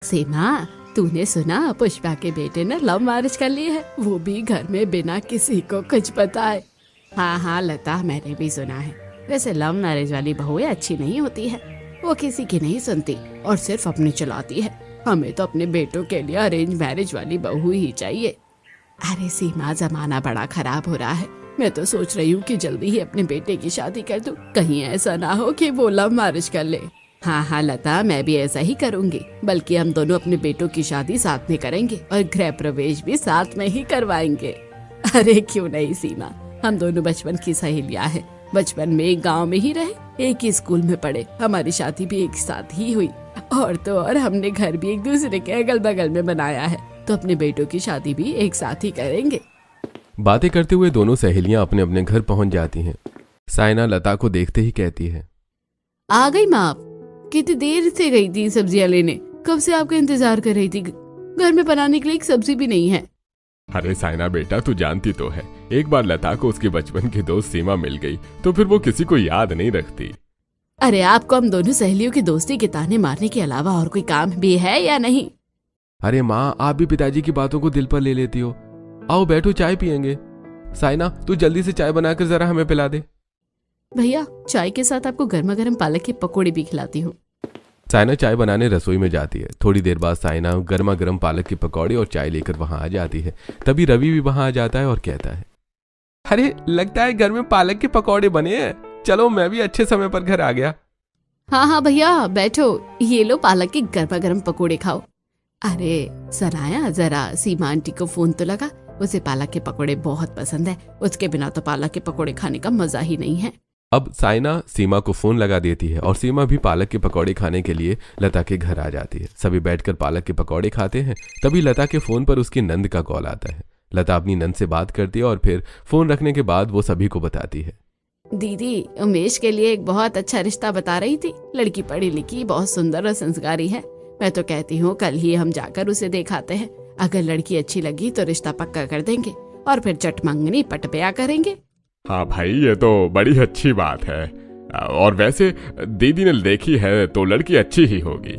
सीमा, तूने सुना पुष्पा के बेटे ने लव मैरिज कर ली है, वो भी घर में बिना किसी को कुछ बताए। हाँ लता, मैंने भी सुना है। वैसे लव मैरिज वाली बहुएं अच्छी नहीं होती है, वो किसी की नहीं सुनती और सिर्फ अपनी चलाती है। हमें तो अपने बेटों के लिए अरेंज मैरिज वाली बहू ही चाहिए। अरे सीमा, जमाना बड़ा खराब हो रहा है। मैं तो सोच रही हूँ कि जल्दी ही अपने बेटे की शादी कर दूं, कहीं ऐसा ना हो कि वो लव मैरिज कर ले। हाँ लता, मैं भी ऐसा ही करूँगी। बल्कि हम दोनों अपने बेटों की शादी साथ में करेंगे और गृह प्रवेश भी साथ में ही करवाएंगे। अरे क्यों नहीं सीमा, हम दोनों बचपन की सहेलियां हैं। बचपन में एक गांव में ही रहे, एक ही स्कूल में पढ़े, हमारी शादी भी एक साथ ही हुई। और तो और हमने घर भी एक दूसरे के अगल बगल में बनाया है, तो अपने बेटों की शादी भी एक साथ ही करेंगे। बातें करते हुए दोनों सहेलियां अपने अपने घर पहुंच जाती हैं। साइना लता को देखते ही कहती है, आ गई माँ आप? कितनी देर से गई थी सब्जियां लेने, कब से आपका इंतजार कर रही थी। घर में बनाने के लिए एक सब्जी भी नहीं है। अरे साइना बेटा, तू जानती तो है, एक बार लता को उसके बचपन की दोस्त सीमा मिल गई तो फिर वो किसी को याद नहीं रखती। अरे आपको हम दोनों सहेलियों की दोस्ती के ताने मारने के अलावा और कोई काम भी है या नहीं? अरे माँ, आप भी पिताजी की बातों को दिल पर ले लेती हो। आओ बैठो, चाय पियेंगे। साइना, तू जल्दी से चाय बनाकर जरा हमें पिला दे। भैया, चाय के साथ आपको गर्मा गर्म पालक के पकौड़े भी खिलाती हूँ। साइना चाय बनाने रसोई में जाती है। थोड़ी देर बाद साइना गर्मा गर्म पालक के पकौड़े और चाय लेकर वहां आ जाती है। तभी रवि भी वहां आ जाता है और कहता है, अरे लगता है घर में पालक के पकौड़े बने हैं। चलो, मैं भी अच्छे समय पर घर आ गया। हाँ भैया बैठो, ये लो पालक के गर्मा गर्म पकौड़े खाओ। अरे सनाया, जरा सीमा आंटी को फोन तो लगा, उसे पालक के पकौड़े बहुत पसंद है। उसके बिना तो पालक के पकौड़े खाने का मजा ही नहीं है। अब साइना सीमा को फोन लगा देती है और सीमा भी पालक के पकौड़े खाने के लिए लता के घर आ जाती है। सभी बैठकर पालक के पकौड़े खाते हैं। तभी लता के फोन पर उसकी नंद का कॉल आता है। लता अपनी नंद से बात करती है और फिर फोन रखने के बाद वो सभी को बताती है, दीदी, उमेश के लिए एक बहुत अच्छा रिश्ता बता रही थी। लड़की पढ़ी लिखी, बहुत सुंदर और संस्कारी है। मैं तो कहती हूँ कल ही हम जाकर उसे दिखाते हैं। अगर लड़की अच्छी लगी तो रिश्ता पक्का कर देंगे और फिर चट मंगनी पट ब्याह करेंगे। हाँ भाई, ये तो बड़ी अच्छी बात है। और वैसे दीदी ने देखी है तो लड़की अच्छी ही होगी।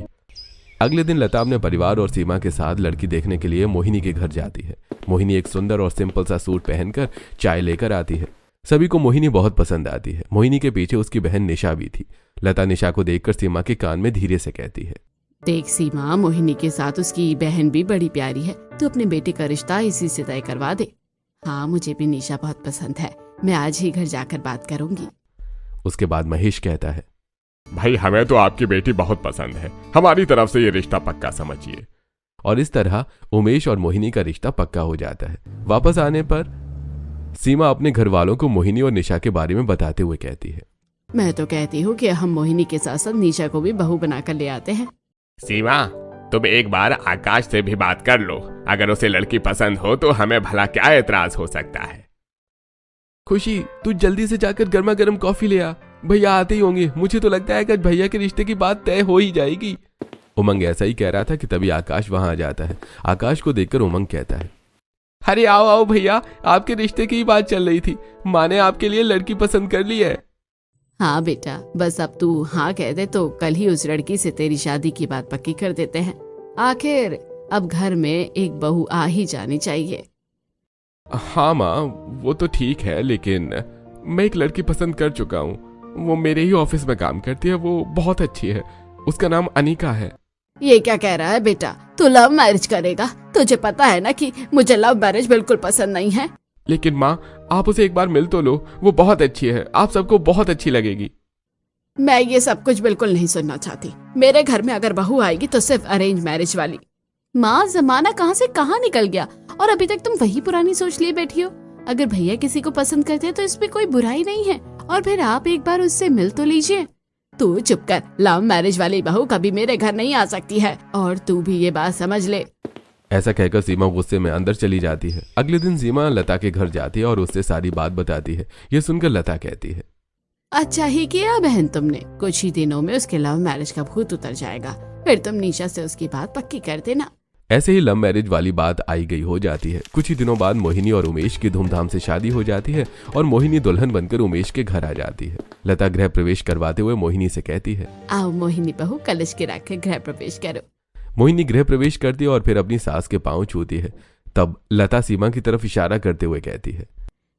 अगले दिन लता अपने परिवार और सीमा के साथ लड़की देखने के लिए मोहिनी के घर जाती है। मोहिनी एक सुंदर और सिंपल सा सूट पहनकर चाय लेकर आती है। सभी को मोहिनी बहुत पसंद आती है। मोहिनी के पीछे उसकी बहन निशा भी थी। लता निशा को देखकर सीमा के कान में धीरे से कहती है, देख सीमा, मोहिनी के साथ उसकी बहन भी बड़ी प्यारी है। तू अपने बेटे का रिश्ता इसी से तय करवा दे। हाँ, मुझे भी निशा बहुत पसंद है। मैं आज ही घर जाकर बात करूंगी। उसके बाद महेश कहता है, भाई हमें तो आपकी बेटी बहुत पसंद है, हमारी तरफ से ये रिश्ता पक्का समझिए। और इस तरह उमेश और मोहिनी का रिश्ता पक्का हो जाता है। वापस आने पर सीमा अपने घर वालों को मोहिनी और निशा के बारे में बताते हुए कहती है, मैं तो कहती हूँ कि हम मोहिनी के साथ साथ निशा को भी बहू बनाकर ले आते हैं। सीमा, तुम एक बार आकाश से भी बात कर लो। अगर उसे लड़की पसंद हो तो हमें भला क्या एतराज हो सकता है। खुशी, तू जल्दी से जाकर गर्मा गर्म कॉफी ले आ। भैया आते ही होंगे। मुझे तो लगता है कि भैया के रिश्ते की बात तय हो ही जाएगी। उमंग ऐसा ही कह रहा था कि तभी आकाश वहां आ जाता है। आकाश को देखकर उमंग कहता है, अरे आओ आओ भैया, आपके रिश्ते की ही बात चल रही थी। माँ ने आपके लिए लड़की पसंद कर ली है। हाँ बेटा, बस अब तू हाँ कह दे तो कल ही उस लड़की से तेरी शादी की बात पक्की कर देते हैं। आखिर अब घर में एक बहू आ ही जानी चाहिए। हाँ माँ, वो तो ठीक है, लेकिन मैं एक लड़की पसंद कर चुका हूँ। वो मेरे ही ऑफिस में काम करती है। वो बहुत अच्छी है। उसका नाम अनिका है। ये क्या कह रहा है बेटा? तू लव मैरिज करेगा? तुझे पता है ना कि मुझे लव मैरिज बिल्कुल पसंद नहीं है। लेकिन माँ, आप उसे एक बार मिल तो लो। वो बहुत अच्छी है, आप सबको बहुत अच्छी लगेगी। मैं ये सब कुछ बिल्कुल नहीं सुनना चाहती। मेरे घर में अगर बहू आएगी तो सिर्फ अरेंज मैरिज वाली। माँ, जमाना कहाँ से कहाँ निकल गया और अभी तक तुम वही पुरानी सोच लिए बैठी हो। अगर भैया किसी को पसंद करते हैं तो इसमें कोई बुराई नहीं है। और फिर आप एक बार उससे मिल तो लीजिए। तू चुप कर, लव मैरिज वाली बहू कभी मेरे घर नहीं आ सकती है और तू भी ये बात समझ ले। ऐसा कहकर सीमा गुस्से में अंदर चली जाती है। अगले दिन सीमा लता के घर जाती है और उससे सारी बात बताती है। ये सुनकर लता कहती है, अच्छा ही किया बहन तुमने। कुछ ही दिनों में उसके लव मैरिज का भूत उतर जाएगा। फिर तुम निशा से उसकी बात पक्की कर देना। ऐसे ही लव मैरिज वाली बात आई गई हो जाती है। कुछ ही दिनों बाद मोहिनी और उमेश की धूमधाम से शादी हो जाती है और मोहिनी दुल्हन बनकर उमेश के घर आ जाती है। लता गृह प्रवेश करवाते हुए मोहिनी से कहती है, आओ मोहिनी बहू, कलश गिरा के गृह प्रवेश करो। मोहिनी गृह प्रवेश करती है और फिर अपनी सास के पांव छूती है। तब लता सीमा की तरफ इशारा करते हुए कहती है,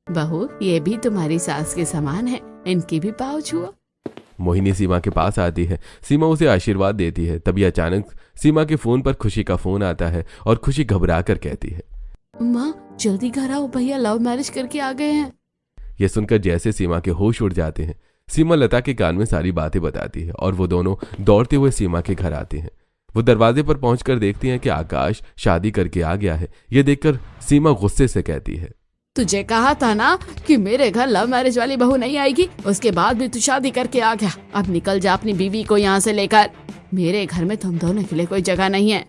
बहू ये भी तुम्हारी सास के समान है, इनकी भी पाँव छुओ। मोहिनी सीमा के पास आती है। सीमा उसे आशीर्वाद देती है। तभी अचानक सीमा के फोन पर खुशी का फोन आता है और खुशी घबरा कर कहती है, माँ जल्दी घर आओ, भैया लव मैरिज करके आ गए हैं। यह सुनकर जैसे सीमा के होश उड़ जाते हैं। सीमा लता के कान में सारी बातें बताती है और वो दोनों दौड़ते हुए सीमा के घर आते हैं। वो दरवाजे पर पहुंचकर देखती हैं कि आकाश शादी करके आ गया है। यह देखकर सीमा गुस्से से कहती है, तुझे कहा था ना कि मेरे घर लव मैरिज वाली बहू नहीं आएगी, उसके बाद भी तू शादी करके आ गया। अब निकल जा अपनी बीवी को यहाँ से लेकर, मेरे घर में तुम दोनों के लिए कोई जगह नहीं है।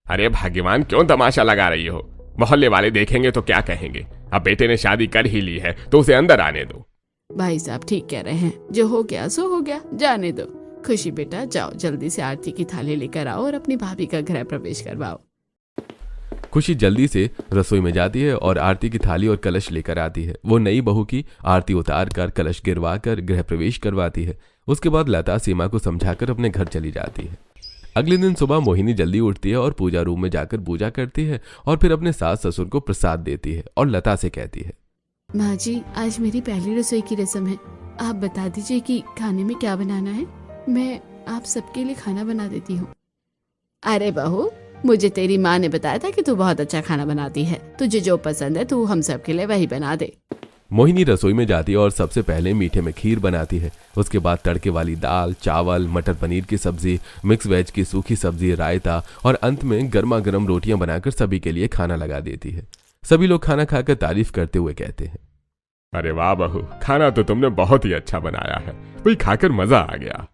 अरे भाग्यवान, क्यों तमाशा लगा रही हो? मोहल्ले वाले देखेंगे तो क्या कहेंगे? अब बेटे ने शादी कर ही ली है तो उसे अंदर आने दो। भाई साहब ठीक कह रहे हैं, जो हो गया सो हो गया, जाने दो। खुशी बेटा जाओ जल्दी से आरती की थाली लेकर आओ और अपनी भाभी का गृह प्रवेश करवाओ। खुशी जल्दी से रसोई में जाती है और आरती की थाली और कलश लेकर आती है। वो नई बहू की आरती उतार कर कलश गिरवा कर गृह प्रवेश करवाती है। उसके बाद लता सीमा को समझाकर अपने घर चली जाती है। अगले दिन सुबह मोहिनी जल्दी उठती है और पूजा रूम में जाकर पूजा करती है और फिर अपने सास ससुर को प्रसाद देती है और लता से कहती है, माँ जी आज मेरी पहली रसोई की रस्म है, आप बता दीजिए कि खाने में क्या बनाना है, मैं आप सबके लिए खाना बना देती हूँ। अरे बहू, मुझे तेरी माँ ने बताया था कि तू बहुत अच्छा खाना बनाती है, तुझे जो पसंद है तू हम सब के लिए वही बना दे। मोहिनी रसोई में जाती है और सबसे पहले मीठे में खीर बनाती है। उसके बाद तड़के वाली दाल, चावल, मटर पनीर की सब्जी, मिक्स वेज की सूखी सब्जी, रायता और अंत में गर्मा गर्म रोटियां बनाकर सभी के लिए खाना लगा देती है। सभी लोग खाना खाकर तारीफ करते हुए कहते हैं, अरे वाह बहू, खाना तो तुमने बहुत ही अच्छा बनाया है, वही खाकर मजा आ गया।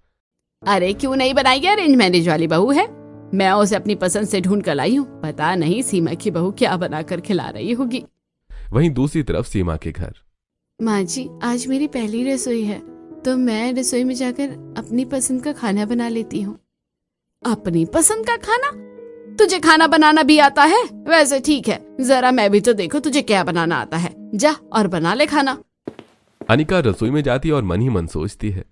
अरे क्यों नहीं बनाई, अरेंज मैरिज वाली बहू है, मैं उसे अपनी पसंद से ढूंढ कर लाई हूँ, पता नहीं सीमा की बहू क्या बनाकर खिला रही होगी। वहीं दूसरी तरफ सीमा के घर, माँ जी आज मेरी पहली रसोई है तो मैं रसोई में जाकर अपनी पसंद का खाना बना लेती हूँ। अपनी पसंद का खाना? तुझे खाना बनाना भी आता है? वैसे ठीक है, जरा मैं भी तो देखो तुझे क्या बनाना आता है, जा और बना ले खाना। अनिका रसोई में जाती और मन ही मन सोचती है,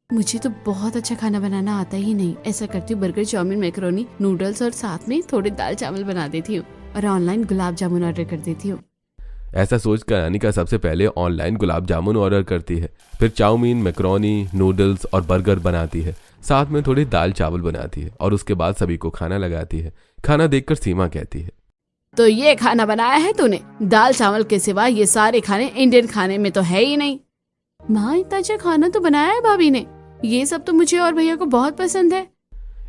मुझे तो बहुत अच्छा खाना बनाना आता ही नहीं। ऐसा करती हूँ बर्गर, चाउमीन, मैकरोनी, नूडल्स और साथ में थोड़े दाल चावल बना देती हूँ और ऑनलाइन गुलाब जामुन ऑर्डर कर देती हूँ। ऐसा सोचकर अनिका सबसे पहले ऑनलाइन गुलाब जामुन ऑर्डर करती है, फिर चाउमीन, मैकरोनी, नूडल्स और बर्गर बनाती है, साथ में थोड़ी दाल चावल बनाती है और उसके बाद सभी को खाना लगाती है। खाना देखकर सीमा कहती है, तो ये खाना बनाया है तूने? दाल चावल के सिवा ये सारे खाने इंडियन खाने में तो है ही नहीं। माँ इतना अच्छा खाना तो बनाया है भाभी ने, ये सब तो मुझे और भैया को बहुत पसंद है।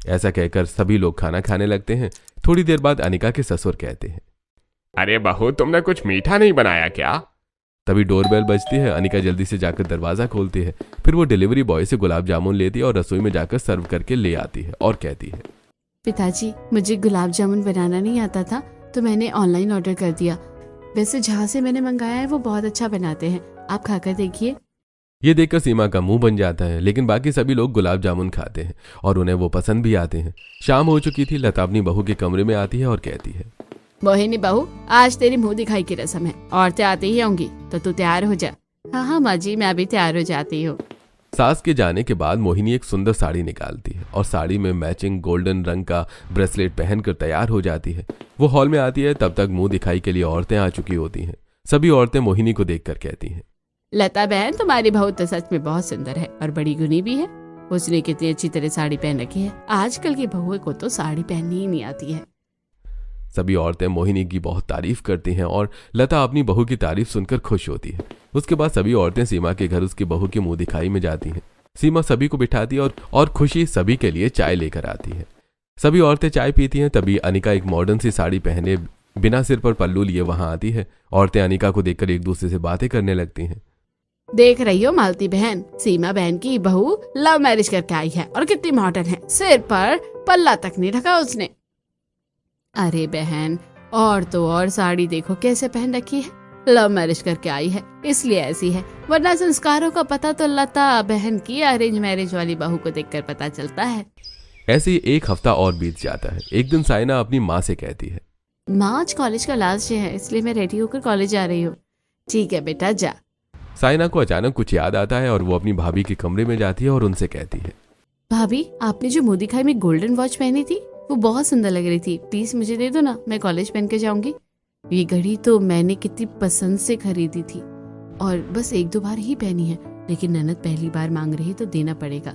ऐसा कहकर सभी लोग खाना खाने लगते हैं। थोड़ी देर बाद अनिका के ससुर कहते हैं, अरे बहू, तुमने कुछ मीठा नहीं बनाया क्या? तभी डोरबेल बजती है। अनिका जल्दी से जाकर दरवाजा खोलती है। फिर वो डिलीवरी बॉय से गुलाब जामुन लेती है और रसोई में जाकर सर्व करके ले आती है और कहती है, पिताजी मुझे गुलाब जामुन बनाना नहीं आता था तो मैंने ऑनलाइन ऑर्डर कर दिया। वैसे जहाँ से मैंने मंगाया है वो बहुत अच्छा बनाते हैं, आप खाकर देखिए। ये देखकर सीमा का मुंह बन जाता है, लेकिन बाकी सभी लोग गुलाब जामुन खाते हैं और उन्हें वो पसंद भी आते हैं। शाम हो चुकी थी। लता अपनी बहू के कमरे में आती है और कहती है, मोहिनी बहू आज तेरी मुंह दिखाई की रस्म है, औरतें आती ही होंगी तो तू तैयार हो जा। हाँ हाँ माँ जी मैं अभी तैयार हो जाती हूँ। सास के जाने के बाद मोहिनी एक सुंदर साड़ी निकालती है और साड़ी में मैचिंग गोल्डन रंग का ब्रेसलेट पहनकर तैयार हो जाती है। वो हॉल में आती है। तब तक मुंह दिखाई के लिए औरतें आ चुकी होती हैं। सभी औरतें मोहिनी को देखकर कहती हैं, लता बहन तुम्हारी बहू तो सच में बहुत सुंदर है और बड़ी गुनी भी है। उसने कितनी अच्छी तरह साड़ी पहन रखी है, आजकल की बहुओं को तो साड़ी पहननी ही नहीं आती है। सभी औरतें मोहिनी की बहुत तारीफ करती हैं और लता अपनी बहू की तारीफ सुनकर खुश होती है। उसके बाद सभी औरतें सीमा के घर उसकी बहू की मुंह दिखाई में जाती हैं। सीमा सभी को बिठाती है और खुशी सभी के लिए चाय लेकर आती है। सभी औरतें चाय पीती हैं। तभी अनिका एक मॉडर्न सी साड़ी पहने बिना सिर पर पल्लू लिए वहां आती है। औरतें अनिका को देखकर एक दूसरे से बातें करने लगती हैं। देख रही हो मालती बहन, सीमा बहन की बहू लव मैरिज करके आई है और कितनी मॉडर्न है, सिर पर पल्ला तक नहीं ढका उसने। अरे बहन और तो और साड़ी देखो कैसे पहन रखी है, लव मैरिज करके आई है इसलिए ऐसी है, वरना संस्कारों का पता तो लता बहन की अरेंज मैरिज वाली बहू को देखकर पता चलता है। ऐसे ही एक हफ्ता और बीत जाता है। एक दिन साइना अपनी माँ से कहती है, माँ आज कॉलेज का लास्ट डे है इसलिए मैं रेडी होकर कॉलेज जा रही हूँ। ठीक है बेटा जा। साइना को अचानक कुछ याद आता है और वो अपनी भाभी के कमरे में जाती है और उनसे कहती है, भाभी आपने जो मुंह दिखाई में गोल्डन वॉच पहनी थी वो बहुत सुंदर लग रही थी, प्लीज मुझे दे दो ना, मैं कॉलेज पहन के जाऊंगी। ये घड़ी तो मैंने कितनी पसंद से खरीदी थी और बस 1-2 बार ही पहनी है, लेकिन ननद पहली बार मांग रही है तो देना पड़ेगा।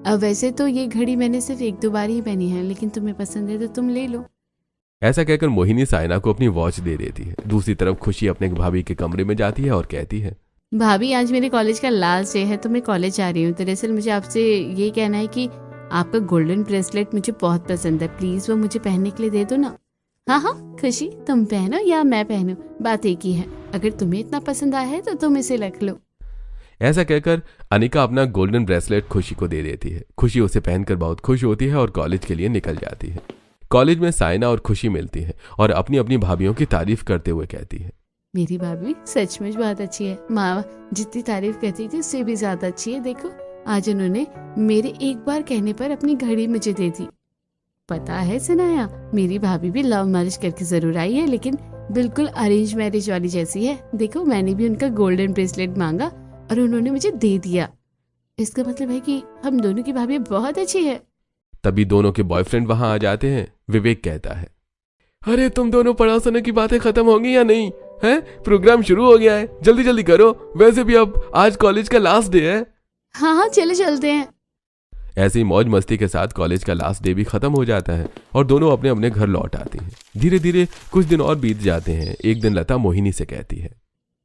अब वैसे तो ये घड़ी मैंने सिर्फ 1-2 बार ही पहनी है, लेकिन तुम्हें पसंद है तो तुम ले लो। ऐसा कहकर मोहिनी साइना को अपनी वॉच दे देती है। दूसरी तरफ खुशी अपने भाभी के कमरे में जाती है और कहती है, भाभी आज मेरे कॉलेज का लास्ट डे है तो मैं कॉलेज जा रही हूँ। दरअसल मुझे आपसे ये कहना है कि आपका गोल्डन ब्रेसलेट मुझे बहुत पसंद है, प्लीज वो मुझे पहनने के लिए दे दो ना। हाँ हाँ खुशी, तुम पहनो या मैं पहनूं, बात एक ही है। अगर तुम्हें इतना पसंद आया है तो तुम इसे रख लो। ऐसा कहकर अनिका अपना गोल्डन ब्रेसलेट खुशी को दे देती है। खुशी उसे पहनकर बहुत खुश होती है और कॉलेज के लिए निकल जाती है। कॉलेज में साइना और खुशी मिलती है और अपनी अपनी भाभियों की तारीफ करते हुए कहती है, मेरी भाभी सचमुच बहुत अच्छी है, माँ जितनी तारीफ करती थी उससे भी ज्यादा अच्छी है। देखो आज उन्होंने मेरे एक बार कहने पर अपनी घड़ी मुझे दे दी। पता है सनाया, मेरी भाभी भी लव मैरिज करके जरूर आई है, लेकिन बिल्कुल अरेंज मैरिज वाली जैसी है। देखो मैंने भी उनका गोल्डन ब्रेसलेट मांगा और उन्होंने मुझे दे दिया। इसका मतलब है कि हम दोनों की भाभी बहुत अच्छी है। तभी दोनों के बॉयफ्रेंड वहां आ जाते हैं। विवेक कहता है, अरे तुम दोनों पढ़ाशुना की बातें खत्म होंगी या नहीं है? प्रोग्राम शुरू हो गया है, जल्दी जल्दी करो, वैसे भी अब आज कॉलेज का लास्ट डे है। हाँ हाँ चले चलते हैं। ऐसे ही मौज मस्ती के साथ कॉलेज का लास्ट डे भी खत्म हो जाता है और दोनों अपने अपने घर लौट आते हैं। धीरे धीरे कुछ दिन और बीत जाते हैं। एक दिन लता मोहिनी से कहती है,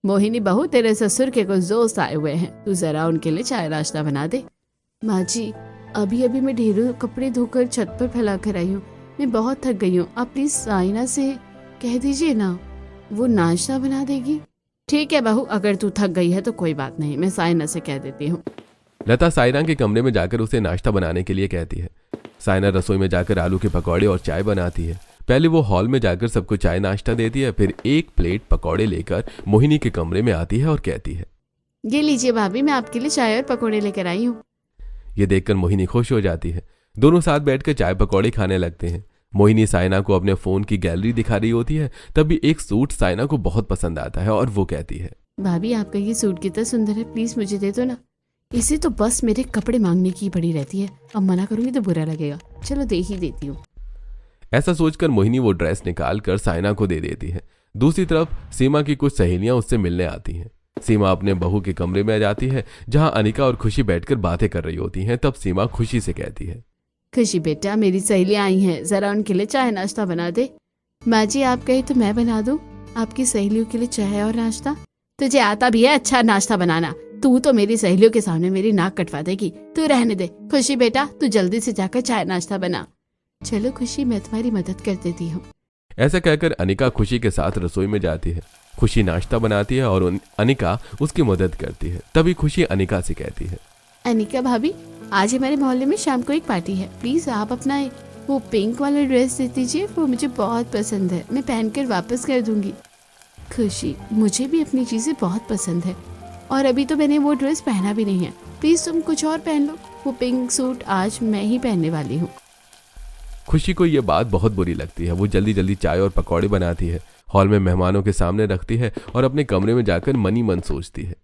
मोहिनी बहू, तेरे ससुर के कुछ दोस्त आए हुए हैं, तू जरा उनके लिए चाय नाश्ता बना दे। माँ जी अभी अभी मैं ढेरों कपड़े धोकर छत पर फैला कर आई हूँ, मैं बहुत थक गई हूँ। आप प्लीज साइना से कह दीजिए ना, वो नाश्ता बना देगी। ठीक है बहू, अगर तू थक गई है तो कोई बात नहीं, मैं साइना से कह देती हूँ। लता साइना के कमरे में जाकर उसे नाश्ता बनाने के लिए कहती है। साइना रसोई में जाकर आलू के पकौड़े और चाय बनाती है। पहले वो हॉल में जाकर सबको चाय नाश्ता देती है, फिर एक प्लेट पकौड़े लेकर मोहिनी के कमरे में आती है और कहती है, ये लीजिए भाभी, मैं आपके लिए चाय और पकौड़े लेकर आई हूँ। ये देखकर मोहिनी खुश हो जाती है। दोनों साथ बैठकर चाय पकौड़े खाने लगते हैं। मोहिनी साइना को अपने फोन की गैलरी दिखा रही होती है। तभी एक सूट साइना को बहुत पसंद आता है और वो कहती है, भाभी आपका ये सूट कितना सुंदर है, प्लीज मुझे दे दो ना। इसे तो बस मेरे कपड़े मांगने की पड़ी रहती है, अब मना करूंगी तो बुरा लगेगा, चलो दे ही देती हूँ। ऐसा सोचकर मोहिनी वो ड्रेस निकाल कर साइना को दे देती है। दूसरी तरफ सीमा की कुछ सहेलियां उससे मिलने आती हैं। सीमा अपने बहू के कमरे में जाती है जहां अनिका और खुशी बैठकर बातें कर रही होती हैं। तब सीमा खुशी से कहती है, खुशी बेटा, मेरी सहेलियां आई हैं, जरा उनके लिए चाय नाश्ता बना दे। माँ जी आप कहे तो मैं बना दूं आपकी सहेलियों के लिए चाय और नाश्ता? तुझे आता भी है अच्छा नाश्ता बनाना, तू तो मेरी सहेलियों के सामने मेरी नाक कटवा देगी, तू रहने दे। खुशी बेटा तू जल्दी से जाकर चाय नाश्ता बना। चलो खुशी, मैं तुम्हारी मदद कर देती हूँ। ऐसा कहकर अनिका खुशी के साथ रसोई में जाती है। खुशी नाश्ता बनाती है और अनिका उसकी मदद करती है। तभी खुशी अनिका से कहती है, अनिका भाभी, आज हमारे मोहल्ले में शाम को एक पार्टी है, प्लीज आप अपना वो पिंक वाला ड्रेस दे दीजिए, वो मुझे बहुत पसंद है, मैं पहनकर वापस कर दूंगी। खुशी, मुझे भी अपनी चीजें बहुत पसंद है और अभी तो मैंने वो ड्रेस पहना भी नहीं है, प्लीज तुम कुछ और पहन लो, वो पिंक सूट आज मैं ही पहनने वाली हूँ। खुशी को ये बात बहुत बुरी लगती है। वो जल्दी जल्दी चाय और पकौड़े बनाती है, हॉल में मेहमानों के सामने रखती है और अपने कमरे में जाकर मनी मन सोचती है,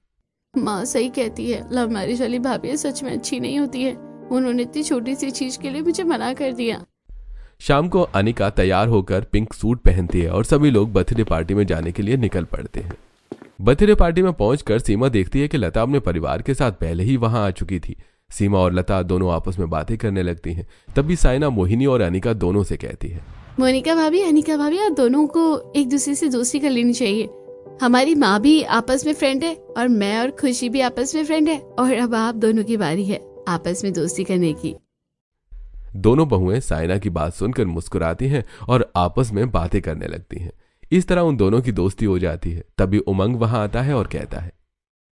माँ सही कहती है, लव मैरिज वाली भाभी सच में अच्छी नहीं होती है, उन्होंने इतनी छोटी सी चीज के लिए मुझे मना कर दिया। शाम को अनिका तैयार होकर पिंक सूट पहनती है और सभी लोग बर्थडे पार्टी में जाने के लिए निकल पड़ते हैं। बर्थडे पार्टी में पहुंचकर सीमा देखती है कि लता अपने परिवार के साथ पहले ही वहां आ चुकी थी। सीमा और लता दोनों आपस में बातें करने लगती हैं। तभी साइना मोहिनी और अनिका दोनों से कहती है, मोनिका भाभी, अनिका भाभी, आप दोनों को एक दूसरे से दोस्ती कर लेनी चाहिए। हमारी माँ भी आपस में फ्रेंड है और मैं और खुशी भी आपस में फ्रेंड है, और अब आप दोनों की बारी है आपस में दोस्ती करने की। दोनों बहुएं साइना की बात सुनकर मुस्कुराती हैं और आपस में बातें करने लगती हैं। इस तरह उन दोनों की दोस्ती हो जाती है। तभी उमंग वहां आता है और कहता है,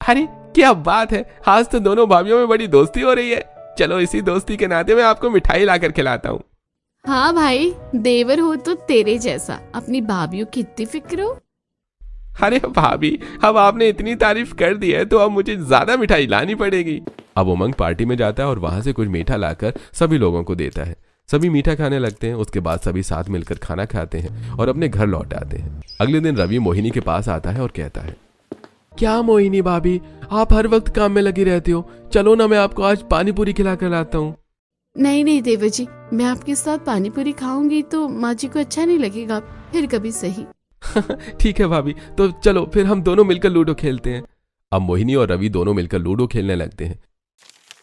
अरे क्या बात है, आज तो दोनों भाभीियों में बड़ी दोस्ती हो रही है। चलो इसी दोस्ती के नाते मैं आपको मिठाई लाकर खिलाता हूँ। हाँ भाई, देवर हो तो तेरे जैसा, अपनी भाभीियों की इतनी फिक्र हो। अरे भाभी, अब आपने इतनी तारीफ कर दी है तो अब मुझे ज्यादा मिठाई लानी पड़ेगी। अब उमंग पार्टी में जाता है और वहां से कुछ मीठा लाकर सभी लोगों को देता है। सभी मीठा खाने लगते हैं। उसके बाद सभी साथ मिलकर खाना खाते हैं और अपने घर लौट आते हैं। अगले दिन रवि मोहिनी के पास आता है और कहता है, क्या मोहिनी भाभी, आप हर वक्त काम में लगी रहती हो, चलो ना मैं आपको आज पानी पूरी खिला कर लाता हूँ। नहीं नहीं देवर जी, मैं आपके साथ पानी पूरी खाऊंगी तो माँ जी को अच्छा नहीं लगेगा, फिर कभी सही। ठीक है भाभी, तो चलो फिर हम दोनों मिलकर लूडो खेलते हैं। अब मोहिनी और रवि दोनों मिलकर लूडो खेलने लगते हैं।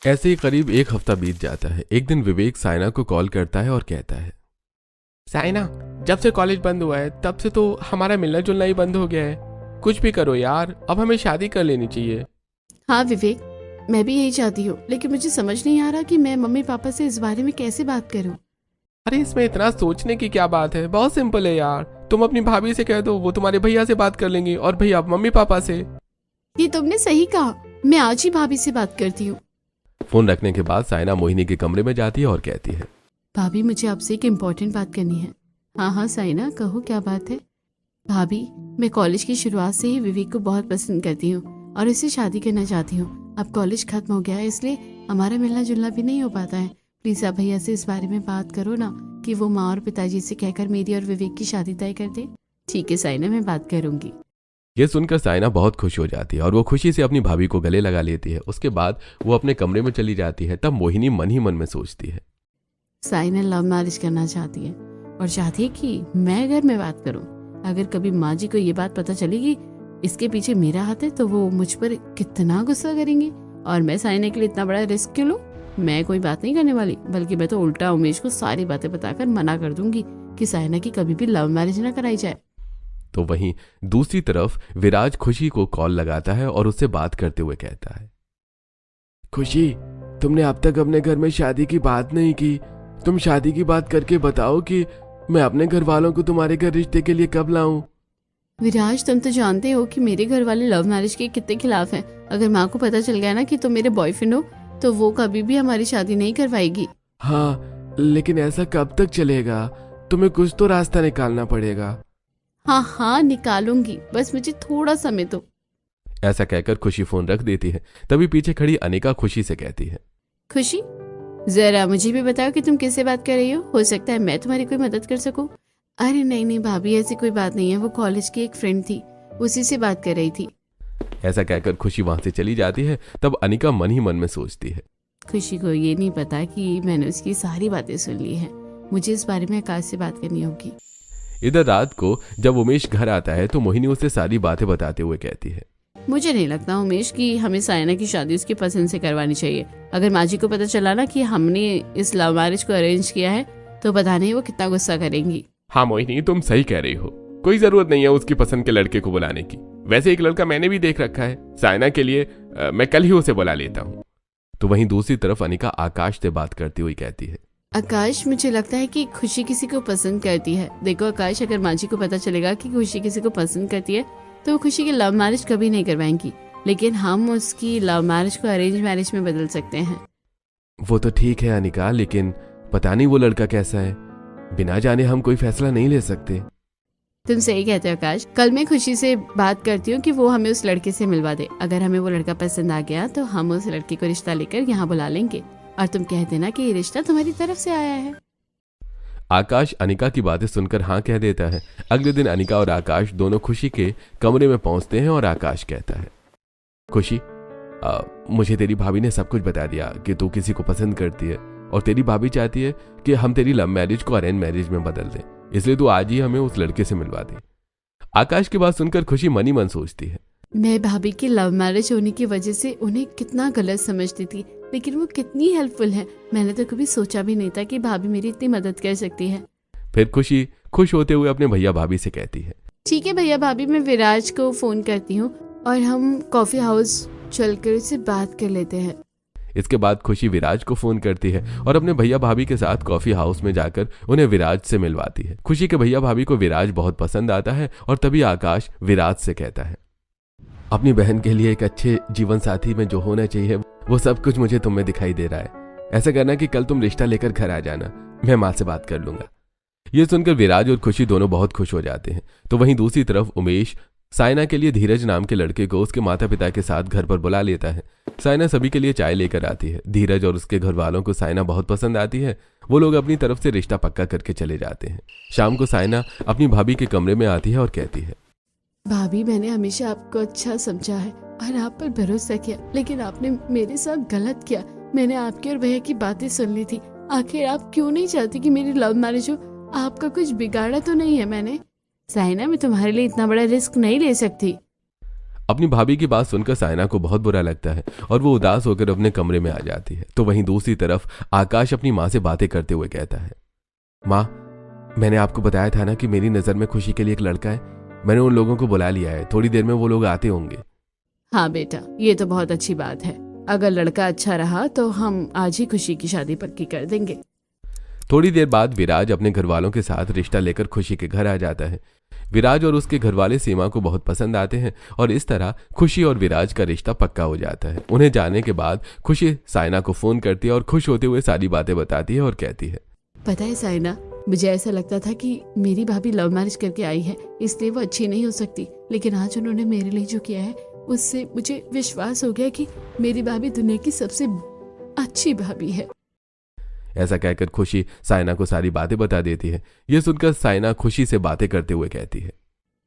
ऐसे ही करीब एक हफ्ता बीत जाता है। एक दिन विवेक साइना को कॉल करता है और कहता है, साइना, जब से कॉलेज बंद हुआ है तब से तो हमारा मिलना जुलना ही बंद हो गया है। कुछ भी करो यार, अब हमें शादी कर लेनी चाहिए। हाँ विवेक, मैं भी यही चाहती हूँ, लेकिन मुझे समझ नहीं आ रहा कि मैं मम्मी पापा से इस बारे में कैसे बात करूँ। अरे इसमें इतना सोचने की क्या बात है, बहुत सिंपल है यार। तुम अपनी भाभी से कह दो, वो तुम्हारे भैया से बात कर लेंगे और भैया मम्मी पापा से। ये तुमने सही कहा, मैं आज ही भाभी से बात करती हूँ। फोन रखने के बाद साइना मोहिनी के कमरे में जाती है और कहती है, भाभी मुझे आपसे एक इम्पोर्टेंट बात करनी है। हाँ हाँ साइना, कहो क्या बात है। भाभी, मैं कॉलेज की शुरुआत से ही विवेक को बहुत पसंद करती हूँ और उससे शादी करना चाहती हूँ। अब कॉलेज खत्म हो गया है, इसलिए हमारा मिलना जुलना भी नहीं हो पाता है। प्लीज आप भैया से इस बारे में बात करो ना, कि वो माँ और पिताजी से कहकर मेरी और विवेक की शादी तय कर दे। ठीक है साइना, मैं बात करूंगी। ये सुनकर साइना बहुत खुश हो जाती है और वो खुशी से अपनी भाभी को गले लगा लेती है। उसके बाद वो अपने कमरे में चली जाती है। तब मोहिनी मन ही मन में सोचती है, साइना लव मैरिज करना चाहती है और चाहती है कि मैं घर में बात करूं। अगर कभी माँ जी को ये बात पता चलेगी इसके पीछे मेरा हाथ है, तो वो मुझ पर कितना गुस्सा करेंगे। और मैं साइना के लिए इतना बड़ा रिस्क क्यों लूं? मैं कोई बात नहीं करने वाली, बल्कि मैं तो उल्टा उमेश को सारी बातें बताकर मना कर दूंगी कि साइना की कभी भी लव मैरिज ना कराई जाए। तो वहीं दूसरी तरफ विराज खुशी को कॉल लगाता है और उससे बात करते हुए कहता है, खुशी, तुमने अब तक अपने घर में शादी की बात नहीं की। तुम शादी की बात करके बताओ कि मैं अपने घर वालों को तुम्हारे घर रिश्ते के लिए कब लाऊं। विराज, तुम तो जानते हो कि मेरे घर वाले लव मैरिज के कितने खिलाफ हैं। अगर माँ को पता चल गया ना कि तुम मेरे बॉयफ्रेंड हो, तो वो कभी भी हमारी शादी नहीं करवाएगी। हाँ, लेकिन ऐसा कब तक चलेगा? तुम्हें कुछ तो रास्ता निकालना पड़ेगा। हाँ हाँ निकालूंगी, बस मुझे थोड़ा समय दो। ऐसा कहकर खुशी फोन रख देती है। तभी पीछे खड़ी अनिका खुशी से कहती है, खुशी, जरा मुझे भी बताओ कि तुम किससे बात कर रही हो सकता है मैं तुम्हारी कोई मदद कर सकूं। अरे नहीं नहीं भाभी, ऐसी कोई बात नहीं है, वो कॉलेज की एक फ्रेंड थी, उसी से बात कर रही थी। ऐसा कहकर खुशी वहां से चली जाती है। तब अनिका मन ही मन में सोचती है, खुशी को ये नहीं पता कि मैंने उसकी सारी बातें सुन ली हैं। मुझे इस बारे में आकाश से बात करनी होगी। इधर रात को जब उमेश घर आता है तो मोहिनी उसे सारी बातें बताते हुए कहती है, मुझे नहीं लगता उमेश कि हमें साइना की शादी उसकी पसंद से करवानी चाहिए। अगर माँ जी को पता चला ना कि हमने इस लव मैरिज को अरेंज किया है, तो पता नहीं वो कितना गुस्सा करेंगी। हाँ मोहिनी, तुम सही कह रही हो। कोई जरूरत नहीं है उसकी पसंद के लड़के को बुलाने की। वैसे एक लड़का मैंने भी देख रखा है साइना के लिए, मैं कल ही उसे बुला लेता हूँ। तो वहीं दूसरी तरफ अनिका आकाश से बात करती हुई कहती है, आकाश, मुझे लगता है कि खुशी किसी को पसंद करती है। देखो आकाश, अगर माँ जी को पता चलेगा कि खुशी किसी को पसंद करती है, तो वो खुशी की लव मैरिज कभी नहीं करवाएंगी, लेकिन हम उसकी लव मैरिज को अरेंज मैरिज में बदल सकते हैं। वो तो ठीक है अनिका, लेकिन पता नहीं वो लड़का कैसा है। बिना जाने हम कोई फैसला नहीं ले सकते। तुम सही कहते हो आकाश, कल मैं खुशी से बात करती हूँ कि वो हमें उस लड़के से मिलवा दे। अगर हमें वो लड़का पसंद आ गया तो हम उस लड़के को रिश्ता लेकर यहाँ बुला लेंगे, और तुम कह देना कि ये रिश्ता तुम्हारी तरफ से आया है। आकाश अनिका की बातें सुनकर हाँ कह देता है। अगले दिन अनिका और आकाश दोनों खुशी के कमरे में पहुंचते हैं और आकाश कहता है, खुशी, मुझे तेरी भाभी ने सब कुछ बता दिया कि तू किसी को पसंद करती है और तेरी भाभी चाहती है कि हम तेरी लव मैरिज को अरेंज मैरिज में बदल दें, इसलिए तू आज ही हमें उस लड़के से मिलवा दे। आकाश की बात सुनकर खुशी मन ही मन सोचती है, मैं भाभी की लव मैरिज होने की वजह से उन्हें कितना गलत समझती थी, लेकिन वो कितनी हेल्पफुल है। मैंने तो कभी सोचा भी नहीं था कि भाभी मेरी इतनी मदद कर सकती है। फिर खुशी खुश होते हुए अपने भैया भाभी से कहती है, ठीक है भैया भाभी, मैं विराज को फोन करती हूँ और हम कॉफी हाउस चलकर उससे बात कर लेते हैं। इसके बाद खुशी विराज को फोन करती है और अपने भैया भाभी के साथ कॉफी हाउस में जाकर उन्हें विराज से मिलवाती है। खुशी के भैया भाभी को विराज बहुत पसंद आता है और तभी आकाश विराज से कहता है, अपनी बहन के लिए एक अच्छे जीवन साथी में जो होना चाहिए वो सब कुछ मुझे तुम में दिखाई दे रहा है। ऐसा करना कि कल तुम रिश्ता लेकर घर आ जाना, मैं माँ से बात कर लूंगा। ये सुनकर विराज और खुशी दोनों बहुत खुश हो जाते हैं। तो वहीं दूसरी तरफ उमेश साइना के लिए धीरज नाम के लड़के को उसके माता पिता के साथ घर पर बुला लेता है। साइना सभी के लिए चाय लेकर आती है। धीरज और उसके घर वालों को साइना बहुत पसंद आती है। वो लोग अपनी तरफ से रिश्ता पक्का करके चले जाते हैं। शाम को साइना अपनी भाभी के कमरे में आती है और कहती है, भाभी, मैंने हमेशा आपको अच्छा समझा है और आप पर भरोसा किया, लेकिन आपने मेरे साथ गलत किया। मैंने आपके और भैया की बातें सुन ली थी आखिर आप क्यों नहीं चाहती कि मेरी लव मैरिज हो? आपका कुछ बिगाड़ा तो नहीं है मैंने? साइना, मैं तुम्हारे लिए इतना बड़ा रिस्क नहीं ले सकती। अपनी भाभी की बात सुनकर साइना को बहुत बुरा लगता है और वो उदास होकर अपने कमरे में आ जाती है। तो वहीं दूसरी तरफ आकाश अपनी माँ से बातें करते हुए कहता है, माँ, मैंने आपको बताया था ना कि मेरी नज़र में खुशी के लिए एक लड़का है। मैंने उन लोगों को बुला लिया है, थोड़ी देर में वो लोग आते होंगे। हाँ बेटा, ये तो बहुत अच्छी बात है। अगर लड़का अच्छा रहा तो हम आज ही खुशी की शादी पक्की कर देंगे। थोड़ी देर बाद विराज अपने घर वालों के साथ रिश्ता लेकर खुशी के घर आ जाता है। विराज और उसके घर वाले सीमा को बहुत पसंद आते हैं और इस तरह खुशी और विराज का रिश्ता पक्का हो जाता है। उन्हें जाने के बाद खुशी साइना को फोन करती है और खुश होते हुए सारी बातें बताती है और कहती है, पता है साइना, मुझे ऐसा लगता था कि मेरी भाभी लव मैरिज करके आई है इसलिए वो अच्छी नहीं हो सकती, लेकिन आज उन्होंने मेरे लिए जो किया है उससे मुझे विश्वास हो गया कि मेरी भाभी दुनिया की सबसे अच्छी भाभी है। ऐसा कहकर खुशी साइना को सारी बातें बता देती है। यह सुनकर साइना खुशी से बातें करते हुए कहती है,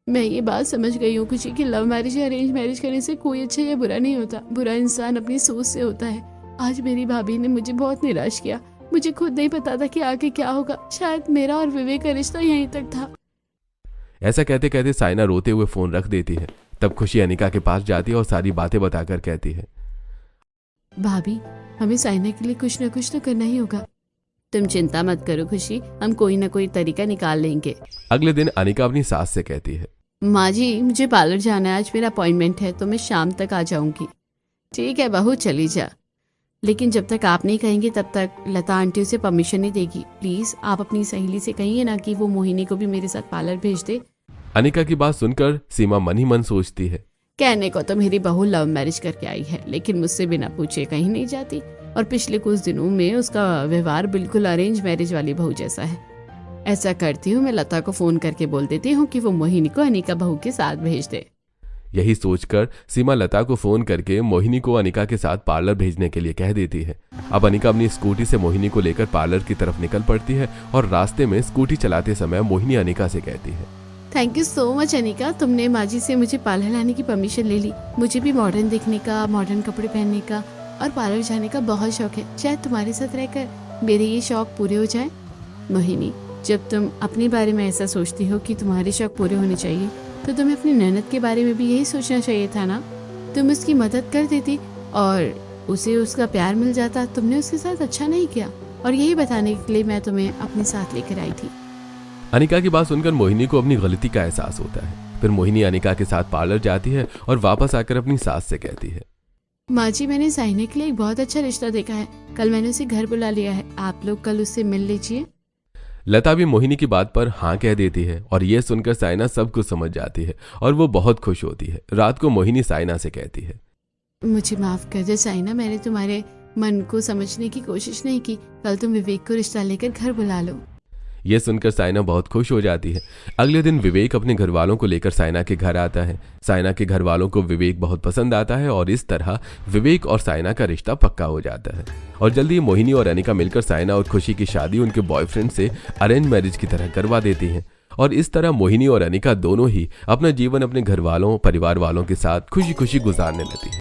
मैं ये बात समझ गई हूँ खुशी कि लव मैरिज या अरेंज मैरिज करने से कोई अच्छा या बुरा नहीं होता। बुरा इंसान अपनी सोच से होता है। आज मेरी भाभी ने मुझे बहुत निराश किया। मुझे खुद नहीं पता था कि आगे क्या होगा। शायद मेरा और विवेक का रिश्ता यहीं तक था। ऐसा कहते कहते साइना रोते हुए फोन रख देती है। तब खुशी अनिका के पास जाती है और सारी बातें बताकर कहती है, भाभी, हमें साइना के लिए कुछ न कुछ तो करना ही होगा। तुम चिंता मत करो खुशी, हम कोई ना कोई तरीका निकाल लेंगे। अगले दिन अनिका अपनी सास से कहती है, माँ जी, मुझे पार्लर जाना है, आज मेरा अपॉइंटमेंट है, तो मैं शाम तक आ जाऊंगी। ठीक है बहू, चली जा, लेकिन जब तक आप नहीं कहेंगे तब तक लता आंटी उसे परमिशन नहीं देगी। प्लीज आप अपनी सहेली से कहिए ना कि वो मोहिनी को भी मेरे साथ पार्लर भेज दे। अनिका की बात सुनकर सीमा मन ही मन सोचती है, कहने को तो मेरी बहू लव मैरिज करके आई है, लेकिन मुझसे बिना पूछे कहीं नहीं जाती और पिछले कुछ दिनों में उसका व्यवहार बिल्कुल अरेंज मैरिज वाली बहू जैसा है। ऐसा करती हूँ, मैं लता को फोन करके बोल देती हूँ कि वो मोहिनी को अनिका बहू के साथ भेज दे। यही सोचकर सीमा लता को फोन करके मोहिनी को अनिका के साथ पार्लर भेजने के लिए कह देती है। अब अनिका अपनी स्कूटी से मोहिनी को लेकर पार्लर की तरफ निकल पड़ती है और रास्ते में स्कूटी चलाते समय मोहिनी अनिका से कहती है, thank you so much Anika, तुमने माँ जी से मुझे पार्लर लाने की परमिशन ले ली। मुझे भी मॉडर्न दिखने का, मॉडर्न कपड़े पहनने का और पार्लर जाने का बहुत शौक है। शायद तुम्हारे साथ रहकर मेरे ये शौक पूरे हो जाए। मोहिनी, जब तुम अपने बारे में ऐसा सोचती हो कि तुम्हारे शौक पूरे होने चाहिए, तो तुम्हें अपनी ननद के बारे में भी यही सोचना चाहिए था ना। तुम उसकी मदद कर देती और उसे उसका प्यार मिल जाता। तुमने उसके साथ अच्छा नहीं किया और यही बताने के लिए मैं तुम्हें अपने साथ लेकर आई थी। अनिका की बात सुनकर मोहिनी को अपनी गलती का एहसास होता है। फिर मोहिनी अनिका के साथ पार्लर जाती है और वापस आकर अपनी सास से कहती है, माँ जी, मैंने साइना के लिए एक बहुत अच्छा रिश्ता देखा है। कल मैंने उसे घर बुला लिया है, आप लोग कल उससे मिल लीजिए। लता भी मोहिनी की बात पर हाँ कह देती है और यह सुनकर साइना सब कुछ समझ जाती है और वो बहुत खुश होती है। रात को मोहिनी साइना से कहती है, मुझे माफ कर दे साइना, मैंने तुम्हारे मन को समझने की कोशिश नहीं की। कल तुम विवेक को रिश्ता लेकर घर बुला लो। यह सुनकर साइना बहुत खुश हो जाती है। अगले दिन विवेक अपने घर वालों को लेकर साइना के घर आता है। साइना के घर वालों को विवेक बहुत पसंद आता है और इस तरह विवेक और साइना का रिश्ता पक्का हो जाता है। और जल्दी ही मोहिनी और अनिका मिलकर साइना और खुशी की शादी उनके बॉयफ्रेंड से अरेंज मैरिज की तरह करवा देती हैं। और इस तरह मोहिनी और अनिका दोनों ही अपना जीवन अपने घर वालों, परिवार वालों के साथ खुशी खुशी गुजारने लगती है।